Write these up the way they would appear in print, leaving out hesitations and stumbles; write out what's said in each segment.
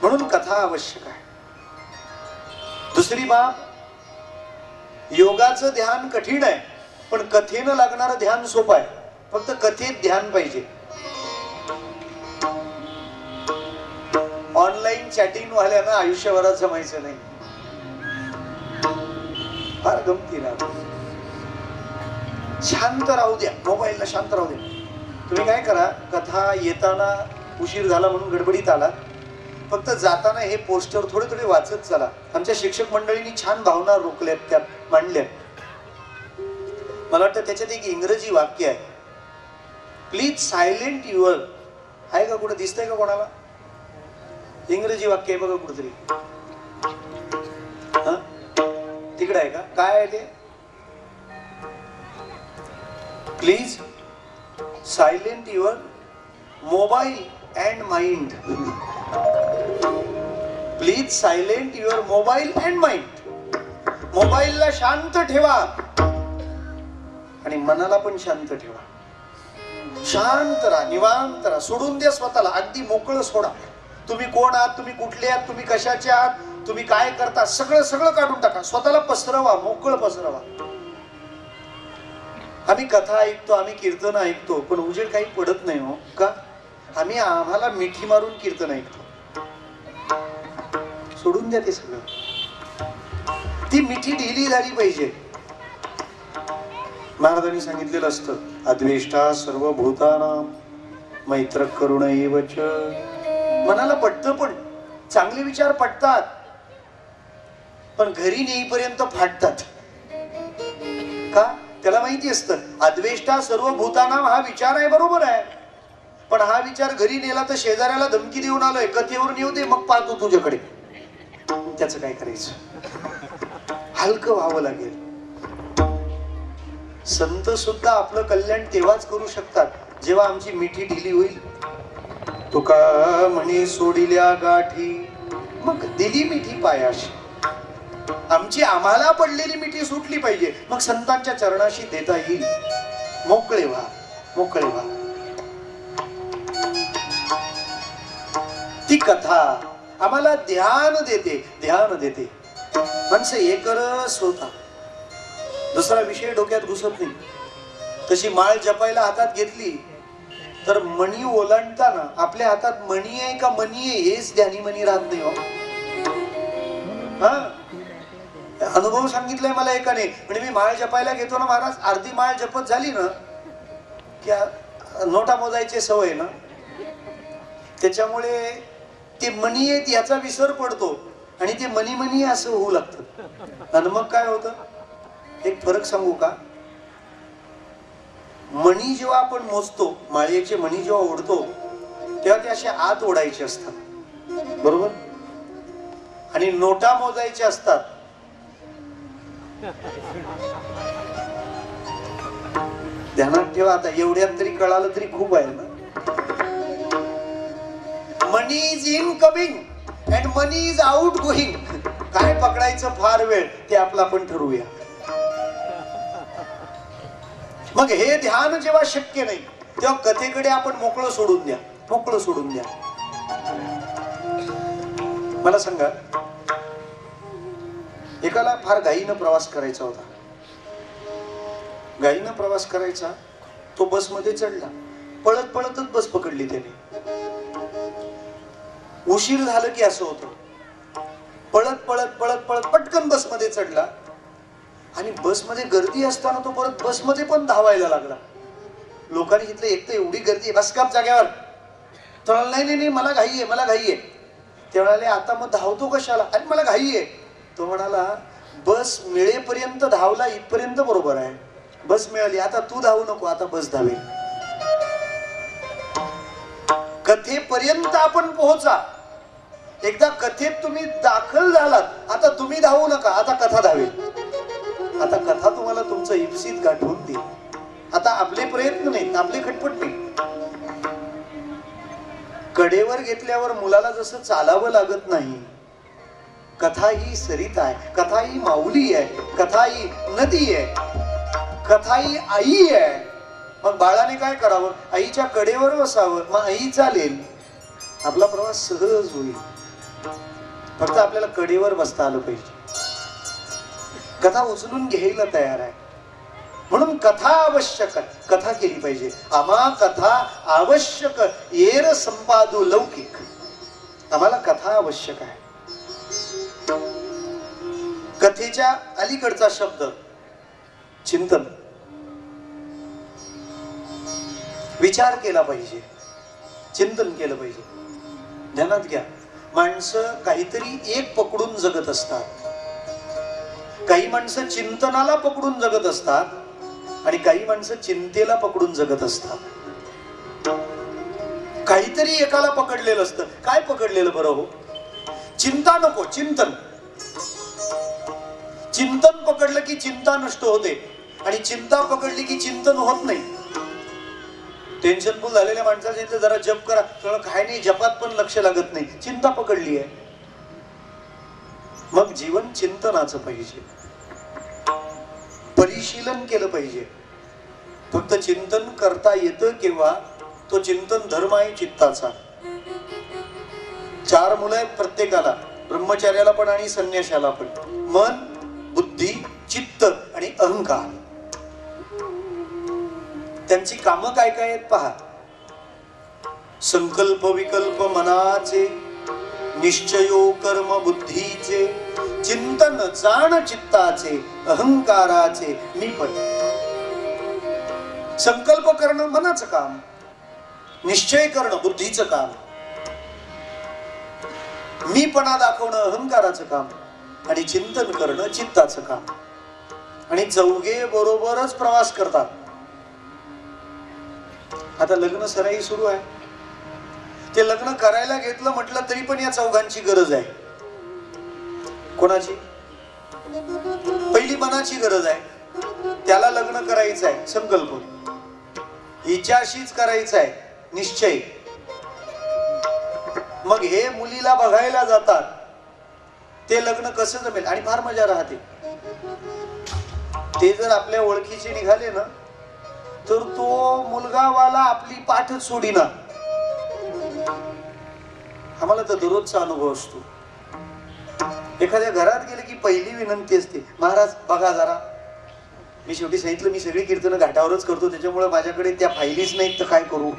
म्हणून कथा आवश्यक आहे. दुसरी बाब, योगाचं ध्यान कठीण आहे, पण कथेनं लागणारं ध्यान सोपं आहे. फक्त कथेत ध्यान पाहिजे. ऑनलाईन चॅटिंग वाल्यानं आयुष्यभरात जमायचं नाही. फार गमती राहतो. शांत राहू द्या, मोबाईलला शांत राहू द्या. तुम्ही काय करा, कथा येताना उशीर झाला म्हणून गडबडीत आला, फक्त जाताना हे पोस्टर थोडे थोडे वाचत चला. आमच्या शिक्षक मंडळींनी छान भावना रोखल्यात, त्यात मांडल्यात. मला वाटतं त्याच्यात एक इंग्रजी वाक्य आहे, प्लीज सायलेंट युअर. आहे का कुठे, दिसतंय का कोणाला? इंग्रजी वाक्य आहे बघा कुठेतरी. तिकडे आहे का? काय आहे ते? Please silent your mobile and mind. Please silent your mobile and mind. मोबाईलला शांत ठेवा आणि मनाला पण शांत ठेवा. शांत राहा, निवांत राहा, सोडून द्या स्वतःला, अगदी मोकळं सोडा. तुम्ही कोण आहात, तुम्ही कुठले आहात, तुम्ही कशाचे आहात, तुम्ही काय करता, सगळं सगळं काढून टाका. स्वतःला पसरवा, मोकळं पसरवा. आम्ही कथा ऐकतो, आम्ही कीर्तन ऐकतो, पण उजेड काही पडत नाही हो का? आम्हाला मिठी मारून कीर्तन ऐकतो. सोडून द्या ते सगळं. ती मिठी ढिली झाली पाहिजे. महाराजांनी सांगितलेलं असतं, अद्वेष्टा सर्वभूतानां मैत्र करुण एवच. मनाला पटतं, पण चांगले विचार पटतात, पण घरी नेईपर्यंत फाटतात. का? त्याला माहिती असतं अद्वेष्टा सर्वभूतानां हा विचार आहे, बरोबर आहे, पण हा विचार घरी नेला तर शेजाऱ्याला धमकी देऊन आलोय, कथेवरून येऊ दे मग पाहतो तुझ्याकडे. त्याचं काय करायचं? हलकं व्हावं लागेल. संत सुद्धा आपलं कल्याण तेव्हाच करू शकतात जेव्हा आमची मिठी ढिली होईल. तुका म्हणे सोडिल्या गाठी, मग दिली मिठी पायाशी. आमची आम्हाला पडलेली मिठी सुटली पाहिजे, मग संतांच्या चरणाशी देता येईल. मोकळे व्हा, मोकळे व्हा. ती कथा आम्हाला ध्यान देते, ध्यान देते. माणसं एकरस होता, दुसरा विषय डोक्यात घुसत नाही. तशी माळ जपायला हातात घेतली तर मणी ओलांडताना आपल्या हातात मणी आहे का मनी आहे हेच ध्यानी मनी राहत नाही हो. अनुभव सांगितलंय मला एकाने. म्हणजे मी माळ जपायला घेतो ना महाराज, अर्धी माळ जपत झाली ना की नोटा मोजायची सवय ना, त्याच्यामुळे ते मणी आहेत याचा विसर पडतो आणि ते मनी मनी असं होऊ लागतं. आणि मग काय होतं, एक फरक सांगू का? मणी जेव्हा आपण मोजतो, माळेचे मणी जेव्हा ओढतो तेव्हा ते असे आत ओढायचे असतात, बरोबर, आणि नोटा मोजायचे असतात. ध्यानात ठेवा, आता एवढ्यात तरी कळालं तरी खूप आहे ना. Money is incoming and money is outgoing. काय पकडायचं फार वेळ ते आपलं आपण ठरवूया. मग हे ध्यान जेव्हा शक्य नाही तेव्हा कथेकडे आपण मोकळं सोडून द्या, मोकळं सोडून द्या. मला सांगा, एकाला फार घाईनं प्रवास करायचा होता. घाईनं प्रवास करायचा, तो बसमध्ये चढला, पळत पळतच बस पकडली त्याने. उशीर झालं की असं होतं, पळत पळत पळत पळत पटकन बसमध्ये चढला आणि बसमध्ये गर्दी असताना तो परत बसमध्ये पण धावायला लागला. लोकांनी घेतलं, एक तर एवढी गर्दी, बस काप जाग्यावर. तो म्हणाला, नाही नाही मला घाई आहे, मला घाई आहे. ते म्हणाले, आता मग धावतो कशाला? आणि मला घाई आहे. तो म्हणाला, बस मिळेपर्यंत धावला इथपर्यंत बरोबर आहे, बस मिळाली, आता तू धावू नको, आता बस धावेल. कथेपर्यंत आपण पोहोचा. एकदा कथेत तुम्ही दाखल झालात, आता तुम्ही धावू नका, आता कथा धावेल. आता कथा तुम्हाला तुमचं इप्सित गाठवून देईल. आता आपले प्रयत्न नाहीत, आपले खटपट नाही. कडेवर घेतल्यावर मुलाला जसं चालावं लागत नाही, कथा ही सरिता आहे, कथा ही माऊली आहे, कथा ही नदी आहे, कथा ही आई आहे. मग बाळाने काय करावं? आईच्या कडेवर बसावं, मग आई चालेल, आपला प्रवास सहज होईल. फक्त आपल्याला कडेवर बसता आलं पाहिजे. कथा उचलून घ्यायला तयार आहे म्हणून कथा आवश्यक आहे. कथा केली पाहिजे. आम्हा कथा आवश्यक येर संपादू लौकिक. आम्हाला कथा आवश्यक आहे. कथेच्या अलीकडचा शब्द चिंतन. विचार केला पाहिजे, चिंतन केलं पाहिजे. ध्यानात घ्या, माणसं काहीतरी एक पकडून जगत असतात. काही माणसं चिंतनाला पकडून जगत असतात आणि काही माणसं चिंतेला पकडून जगत असतात. काहीतरी एकाला पकडलेलं असतं. काय पकडलेलं बरं हो? चिंता नको, चिंतन. चिंतन पकडलं की चिंता नष्ट होते आणि चिंता पकडली की चिंतन होत नाही. टेन्शनफुल झालेल्या माणसाच्या इथे जरा जप करा, सगळं काय नाही, जपात पण लक्ष लागत नाही. चिंता पकडली आहे. मग जीवन चिंतनाचं पाहिजे, परिशीलन केलं पाहिजे. फक्त चिंतन करता येतं केव्हा? तो चिंतन धर्म आहे चित्ताचा. 4 मुलं आहेत प्रत्येकाला, ब्रह्मचार्याला पण आणि संन्यासाला पण. मन, बुद्धी, चित्त आणि अहंकार. त्यांची कामं काय काय आहेत पहा. संकल्प विकल्प मनाचे, निश्चयो कर्म बुद्धीचे, चिंतन जाण चित्ताचे, अहंकाराचे मी पण. संकल्प करणं मनाचं काम, निश्चय करणं बुद्धीचं काम, मीपणा दाखवणं अहंकाराचं काम आणि चिंतन करणं चित्ताचं काम. आणि चौघे बरोबरच प्रवास करतात. आता लग्न सराई सुरू आहे. ते लग्न करायला घेतलं म्हटलं तरी पण या चौघांची गरज आहे. कोणाची? पहिली मनाची गरज आहे. त्याला लग्न करायचं आहे, संकल्प. हिच्याशीच करायचं आहे, निश्चय. मग हे मुलीला बघायला जातात. ते लग्न कसं जमेल? आणि फार मजा राहते. ते जर आपल्या ओळखीचे निघाले ना तर तो मुलगावाला आपली पाठच सोडीना. आम्हाला तर दररोजचा अनुभव असतो. एखाद्या घरात गेले की पहिली विनंती असते, महाराज बघा जरा. मी शेवटी सांगितलं मी सगळी कीर्तनं घाटावरच करतो, त्याच्यामुळे माझ्याकडे त्या फायलीच नाहीत, तर काय करू.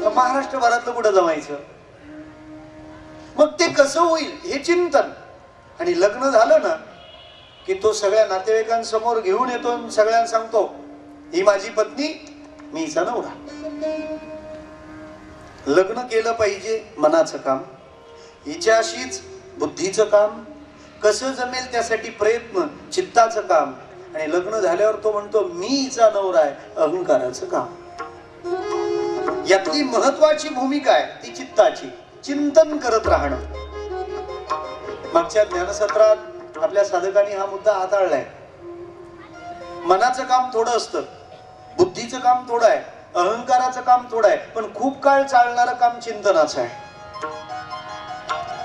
महाराष्ट्रभरातलं कुठं जमायचं? मग ते कसं होईल हे चिंतन. आणि लग्न झालं ना की तो सगळ्या नातेवाईकांसमोर घेऊन येतो, सगळ्यांना सांगतो ही माझी पत्नी, मी हिचा नवरा. लग्न केलं पाहिजे मनाचं काम, हिच्याशीच बुद्धीचं काम. कसं जमेल त्यासाठी प्रयत्न चित्ताचं काम. आणि लग्न झाल्यावर तो म्हणतो मी हिचा नवरा आहे, अहंकाराचं काम. यातली महत्वाची भूमिका आहे ती चित्ताची. चिंतन करत राहणं. मागच्या ज्ञानसत्रात आपल्या साधकांनी हा मुद्दा हाताळलाय. मनाचं काम थोडं असतं, बुद्धीचं काम थोडं आहे, अहंकाराचं काम थोडं आहे, पण खूप काळ चालणारं काम चिंतनाचं आहे.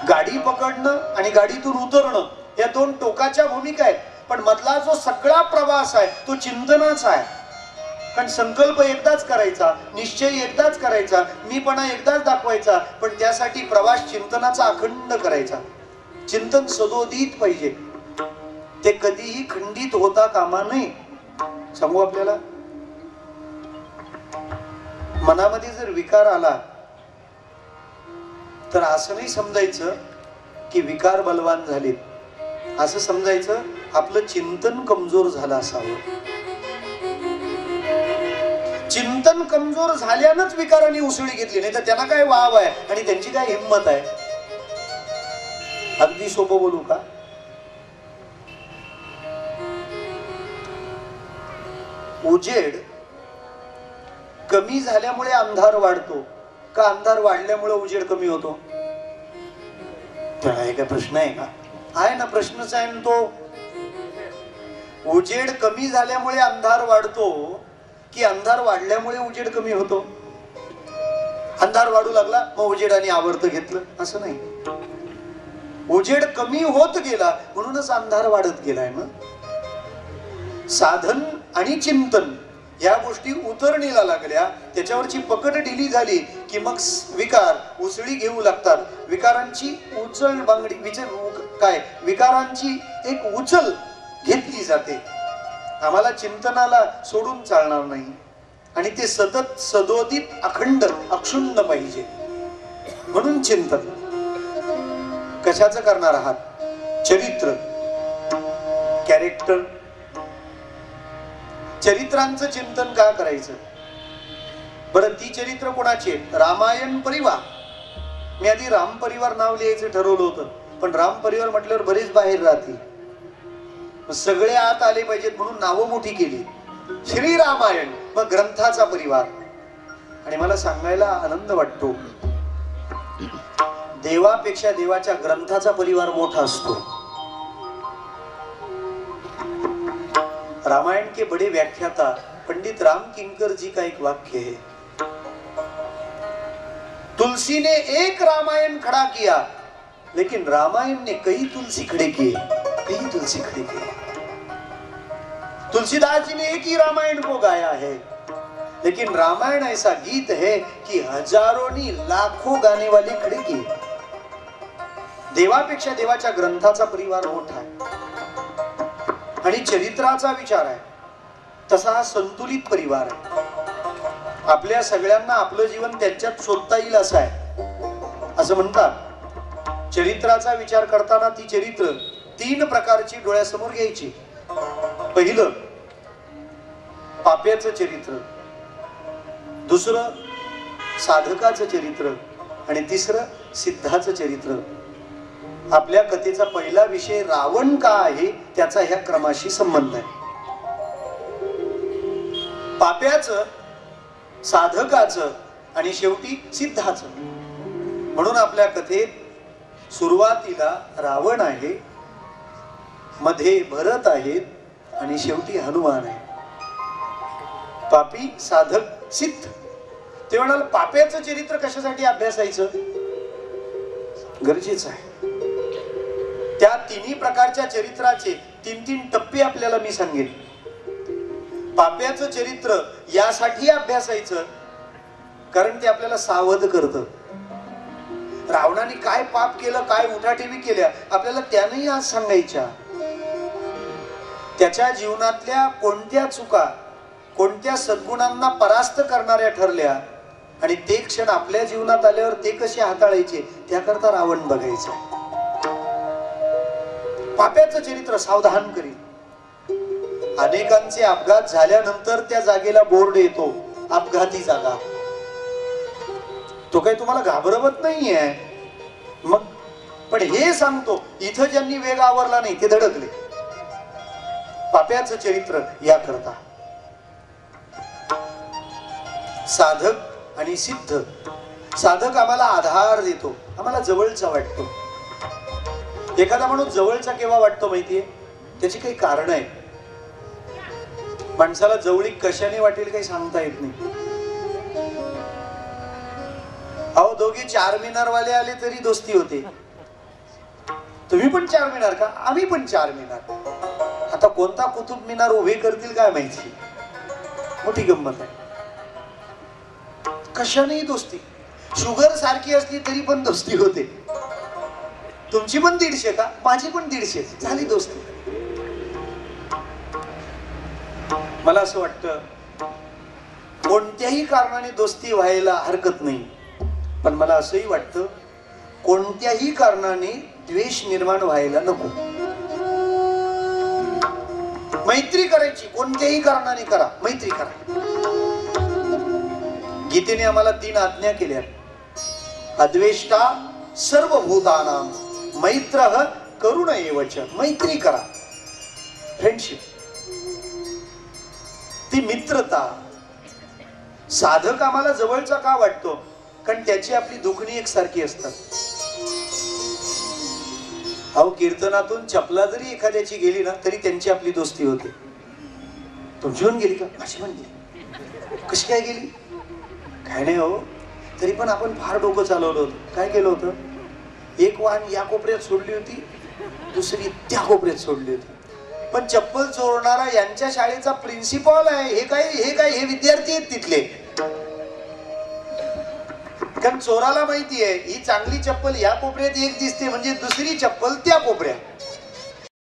गाडी पकडणं आणि गाडीतून उतरणं या 2 टोकाच्या भूमिका आहेत, पण मधला जो सगळा प्रवास आहे तो चिंतनाचा आहे. कारण संकल्प एकदाच करायचा, निश्चय एकदाच करायचा, मीपणा एकदाच दाखवायचा, पण त्यासाठी प्रवास चिंतनाचा अखंड करायचा. चिंतन सदोदित पाहिजे, ते कधीही खंडित होता कामा नये. सांगू आपल्याला, मनामध्ये जर विकार आला तर असं नाही समजायचं की विकार बलवान झाले. असं समजायचं आपलं चिंतन कमजोर झालं असावं. चिंतन कमजोर झाल्यानंच विकारांनी उसळी घेतली, नाही तर त्यांना काय वाव आहे आणि त्यांची काय हिंमत आहे. अगदी सोपं बोलू का? उजेड कमी झाल्यामुळे अंधार वाढतो का अंधार वाढल्यामुळे उजेड कमी होतो? त्याला एक प्रश्न आहे का? आहे ना, प्रश्नच आहे ना तो. उजेड कमी झाल्यामुळे अंधार वाढतो की अंधार वाढल्यामुळे उजेड कमी होतो? अंधार वाढू लागला मग उजेडाने आवर्त घेतलं असं नाही. उजेड कमी होत गेला म्हणूनच अंधार वाढत गेलाय ना. साधन आणि चिंतन या गोष्टी उतरणीला लागल्या, त्याच्यावरची पकड ढिली झाली की मग विकार उसळी घेऊ लागतात. विकारांची उचल बांगडी विकारांची एक उचल घेतली जाते. आम्हाला चिंतनाला सोडून चालणार नाही आणि ते सतत सदोदित अखंड अक्षुण्ण पाहिजे. म्हणून चिंतन कशाचं करणार आहात? चरित्र, कॅरेक्टर. चरित्रांचं चिंतन का करायचं? बरं, ती चरित्र कोणाची आहेत? रामायण परिवार. मी आधी राम परिवार नाव लिहायचं ठरवलं होतं, पण राम परिवार म्हटल्यावर बरेच बाहेर राहतील, सगळे आत आले पाहिजेत म्हणून नावं मोठी केली. श्री रामायण, मग ग्रंथाचा परिवार. आणि मला सांगायला आनंद वाटतो, देवापेक्षा देवाच्या ग्रंथाचा परिवार मोठा असतो. रामायण के बड़े व्याख्याता पंडित राम किंकर जी का एक वाक्य है, तुलसी ने एक रामायण खड़ा किया लेकिन रामायण ने कई तुलसी खड़े किए, कई तुलसी खड़े किए. तुलसीदास जी ने एक ही रामायण को गाया है, लेकिन रामायण ऐसा गीत है कि हजारों नी लाखों गाने वाले खड़े किए. देवापेक्षा देवाच्या ग्रंथाचा परिवार मोठा आहे. आणि चरित्राचा विचार आहे तसा हा संतुलित परिवार आहे. आपल्या सगळ्यांना आपलं जीवन त्यांच्यात शोधता येईल असं आहे. असं म्हणतात, चरित्राचा विचार करताना ती चरित्र 3 प्रकारची डोळ्यासमोर घ्यायची. पहिलं पाप्याचं चरित्र, दुसरं साधकाचं चरित्र आणि तिसरं सिद्धाचं चरित्र. आपल्या कथेचा पहिला विषय रावण का आहे त्याचा ह्या क्रमाशी संबंध आहे. पाप्याचं, साधकाचं आणि शेवटी सिद्धाचं. म्हणून आपल्या कथेत सुरुवातीला रावण आहे, मध्ये भरत आहेत आणि शेवटी हनुमान आहे. पापी, साधक, सिद्ध. ते म्हणाल पाप्याचं चरित्र कशासाठी अभ्यासायचं? गरजेचं आहे. त्या 3 प्रकारच्या चरित्राचे 3 टप्पे आपल्याला मी सांगेन. पाप्याचं चरित्र यासाठी अभ्यासायचं कारण ते आपल्याला सावध करतं. रावणाने काय पाप केलं, काय उठाठेवी केल्या, आपल्याला त्यानेही आज सांगायच्या. त्याच्या जीवनातल्या कोणत्या चुका, कोणत्या सद्गुणांना परास्त करणाऱ्या ठरल्या आणि ते क्षण आपल्या जीवनात आल्यावर ते कसे हाताळायचे त्याकरता रावण बघायचं. पाप्याचं चरित्र सावधान करील. अनेकांचे अपघात झाल्यानंतर त्या जागेला बोर्ड येतो, अपघाती जागा. तो काही तुम्हाला घाबरवत नाहीये, मग पण हे सांगतो इथं ज्यांनी वेग आवरला नाही ते धडकले. पाप्याचं चरित्र या करता. साधक आणि सिद्ध. साधक आम्हाला आधार देतो, आम्हाला जवळचा वाटतो. एखादा माणूस जवळचा केव्हा वाटतो माहितीये? त्याची काही कारण आहे. माणसाला जवळीक कशाने वाटेल काही सांगता येत नाही. अहो, दोघे 4 मिनार वाले आले तरी दोस्ती होते. तुम्ही पण 4 मिनार का? आम्ही पण 4 मिनार. आता कोणता कुतुब मिनार उभे करतील काय माहिती. मोठी गंमत आहे. कशानेही दोस्ती. शुगर सारखी असली तरी पण दोस्ती होते. तुमची पण 150 का? माझी पण 150, झाली दोस्ती. मला असं वाटतं कोणत्याही कारणाने दोस्ती व्हायला हरकत नाही, पण मला असंही वाटतं कोणत्याही कारणाने द्वेष निर्माण व्हायला नको. मैत्री करायची, कोणत्याही कारणाने करा, मैत्री करा. गीतेने आम्हाला 3 आज्ञा केल्या. अद्वेष्टा सर्वभूतानां मैत्रः करुण एवच. मैत्री करा, फ्रेंडशिप, ती मित्रता. साधक आम्हाला जवळचा का वाटतो? कारण त्याची आपली दुखणी एकसारखी असतात. अहो, कीर्तनातून चपला जरी एखाद्याची गेली ना तरी त्यांची आपली दोस्ती होते. तुमची पण गेली का? माझी पण गेली. कशी काय गेली? काय नाही हो, तरी पण आपण फार डोकं चालवलं होतं. काय केलं होतं? एक वाहन या कोपऱ्यात सोडली होती, दुसरी त्या कोपऱ्यात सोडली होती. पण चप्पल चोरणारा यांच्या शाळेचा प्रिन्सिपॉल आहे. हे विद्यार्थी आहेत तिथले. कारण चोराला माहिती आहे ही चांगली चप्पल या कोपऱ्यात एक दिसते म्हणजे दुसरी चप्पल त्या कोपऱ्यात.